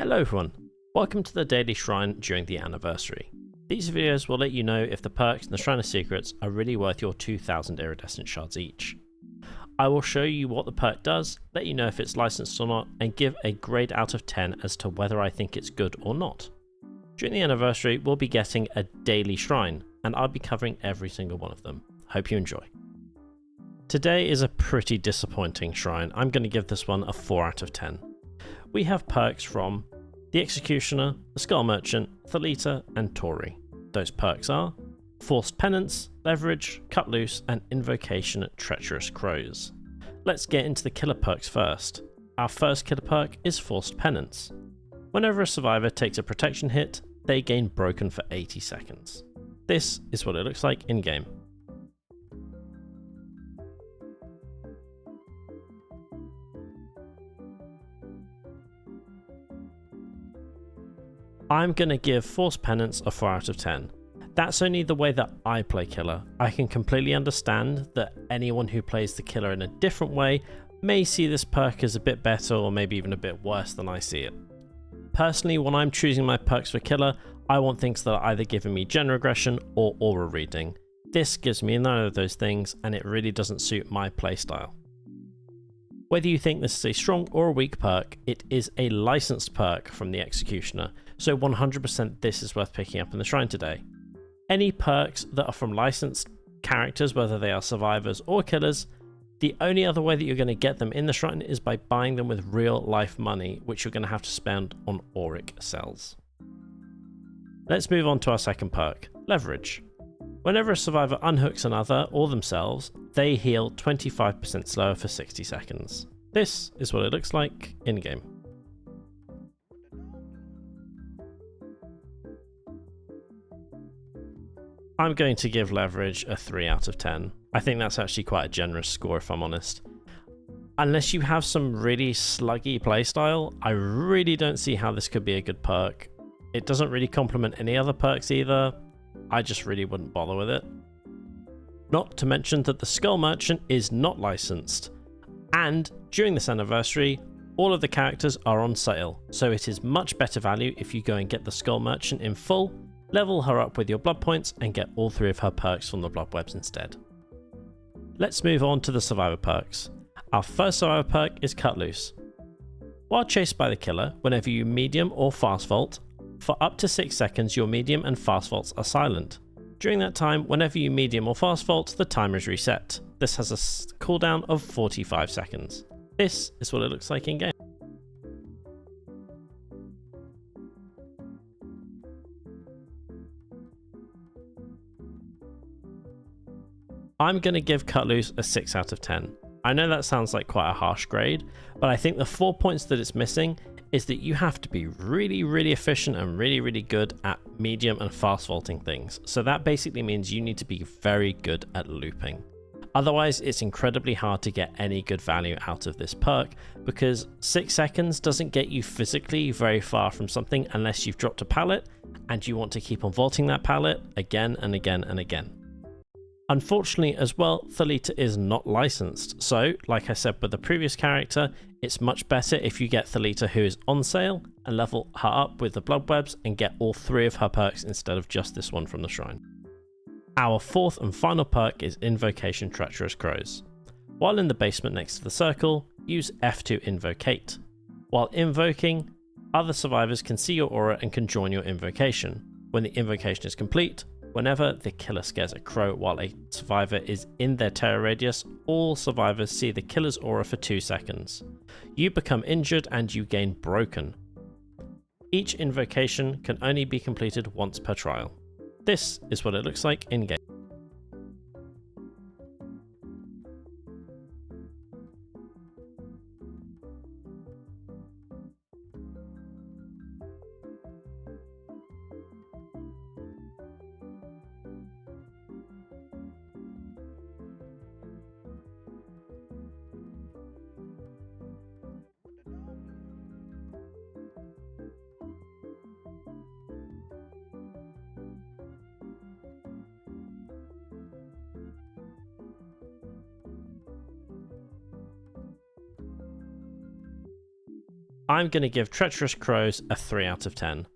Hello everyone, welcome to the Daily Shrine during the anniversary. These videos will let you know if the perks and the Shrine of Secrets are really worth your 2000 Iridescent Shards each. I will show you what the perk does, let you know if it's licensed or not, and give a grade out of 10 as to whether I think it's good or not. During the anniversary we'll be getting a daily shrine, and I'll be covering every single one of them. Hope you enjoy. Today is a pretty disappointing shrine. I'm going to give this one a 4 out of 10. We have perks from the Executioner, the Skull Merchant, Thalita, and Tori. Those perks are Forced Penance, Leverage, Cut Loose, and Invocation Treacherous Crows. Let's get into the killer perks first. Our first killer perk is Forced Penance. Whenever a survivor takes a protection hit, they gain Broken for 80 seconds. This is what it looks like in-game. I'm going to give Forced Penance a 4 out of 10. That's only the way that I play Killer. I can completely understand that anyone who plays the Killer in a different way may see this perk as a bit better or maybe even a bit worse than I see it. Personally, when I'm choosing my perks for Killer, I want things that are either giving me Gen Regression or Aura Reading. This gives me none of those things and it really doesn't suit my playstyle. Whether you think this is a strong or a weak perk, it is a licensed perk from the Executioner, so 100% this is worth picking up in the Shrine today. Any perks that are from licensed characters, whether they are survivors or killers, the only other way that you're going to get them in the Shrine is by buying them with real life money, which you're going to have to spend on auric cells. Let's move on to our second perk, Leverage. Whenever a survivor unhooks another or themselves, they heal 25% slower for 60 seconds. This is what it looks like in-game. I'm going to give Leverage a 3 out of 10. I think that's actually quite a generous score if I'm honest. Unless you have some really sluggy playstyle, I really don't see how this could be a good perk. It doesn't really complement any other perks either. I just really wouldn't bother with it. Not to mention that the Skull Merchant is not licensed. And during this anniversary, all of the characters are on sale, so it is much better value if you go and get the Skull Merchant in full, level her up with your blood points, and get all 3 of her perks from the blood webs instead. Let's move on to the survivor perks. Our first survivor perk is Cut Loose. While chased by the killer, whenever you medium or fast vault, for up to 6 seconds your medium and fast vaults are silent. During that time, whenever you medium or fast vault, the timer is reset. This has a cooldown of 45 seconds. This is what it looks like in game. I'm going to give Cut Loose a 6 out of 10. I know that sounds like quite a harsh grade, but I think the 4 points that it's missing is that you have to be really efficient and really good at medium and fast vaulting things. So that basically means you need to be very good at looping. Otherwise, it's incredibly hard to get any good value out of this perk because 6 seconds doesn't get you physically very far from something unless you've dropped a pallet and you want to keep on vaulting that pallet again and again and again. Unfortunately as well, Thalita is not licensed, so like I said with the previous character, it's much better if you get Thalita who is on sale and level her up with the blood webs and get all 3 of her perks instead of just this one from the Shrine. Our fourth and final perk is Invocation Treacherous Crows. While in the basement next to the circle, use F to invocate. While invoking, other survivors can see your aura and can join your invocation. When the invocation is complete, whenever the killer scares a crow while a survivor is in their terror radius, all survivors see the killer's aura for 2 seconds. You become injured and you gain Broken. Each invocation can only be completed once per trial. This is what it looks like in-game. I'm going to give Treacherous Crows a 3 out of 10.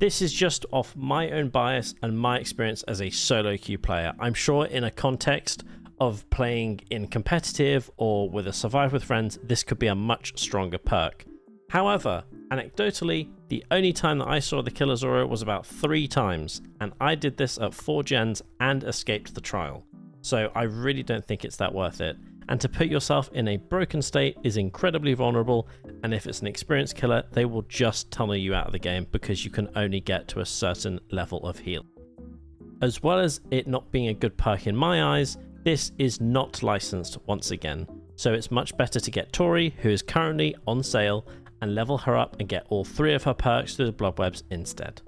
This is just off my own bias and my experience as a solo queue player. I'm sure in a context of playing in competitive or with a survive with friends, this could be a much stronger perk. However, anecdotally, the only time that I saw the Killer's Aura was about 3 times, and I did this at 4 gens and escaped the trial. So I really don't think it's that worth it. And to put yourself in a broken state is incredibly vulnerable, and if it's an experienced killer, they will just tunnel you out of the game because you can only get to a certain level of heal. As well as it not being a good perk in my eyes, this is not licensed once again, so it's much better to get Tori, who is currently on sale, and level her up and get all 3 of her perks through the Bloodwebs instead.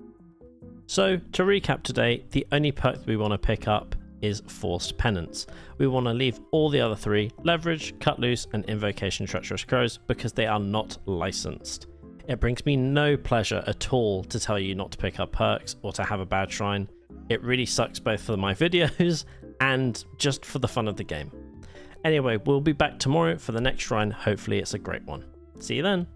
So to recap today, the only perk that we want to pick up is Forced Penance. We want to leave all the other 3, Leverage, Cut Loose and Invocation Treacherous Crows, because they are not licensed. It brings me no pleasure at all to tell you not to pick up perks or to have a bad shrine. It really sucks both for my videos and just for the fun of the game. Anyway, we'll be back tomorrow for the next shrine. Hopefully it's a great one. See you then.